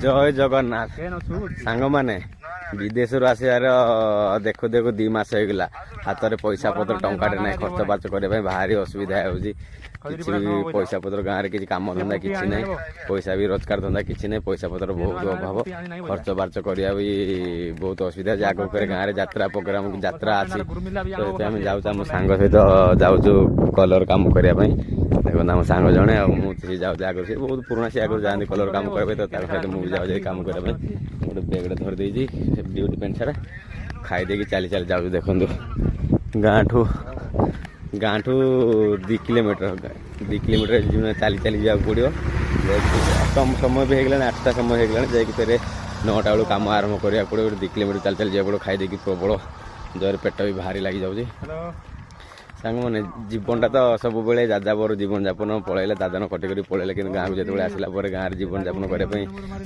जय जगन्नाथ सांग मैंने विदेश आसार देखु देखु 2 मास होगा हाथ में पैसा पत्र टंकाटे ना खर्च बार्च करने भारी असुविधा होची पैसा पत्र गाँव में किसी कम धंदा कि ना पैसा भी रोजगार धंदा कि ना पैसा पत्र बहुत अभाव खर्च बार्च करा भी बहुत असुविधा आग गाँव में यात्रा प्रोग्राम यात्रा अच्छी तो आम जाऊँ आम सांग सहित जाऊँ कलर काम करने देखो आम सांग जड़े मुझे जाऊँ आगे से बहुत पुराना सी आगे जाती कलर काम करते तो सहित मुझे जाऊँ काम करने गोटे बैग धरदे ड्यूटी पेंट सारा खाई दे चली चली जाऊँ देखु गाँ ठू 2 किलोमीटर चली चली जाओ पड़ो कम समय भी होगा 8टा समय होगा जाकि 9टा बेलू कम आरंभ करा पड़ो 2 किलोमीटर चली चली जाओ पड़ो खाई देकी प्रबल जर पेट भी भारी लगी जाऊँगी सांग मैंने जीवनटा तो सब बेले जाजाबर जीवन जापन पलैले दादन कटिक पलैले कि गाँव को जो आसला गाँव जीवन जापन करने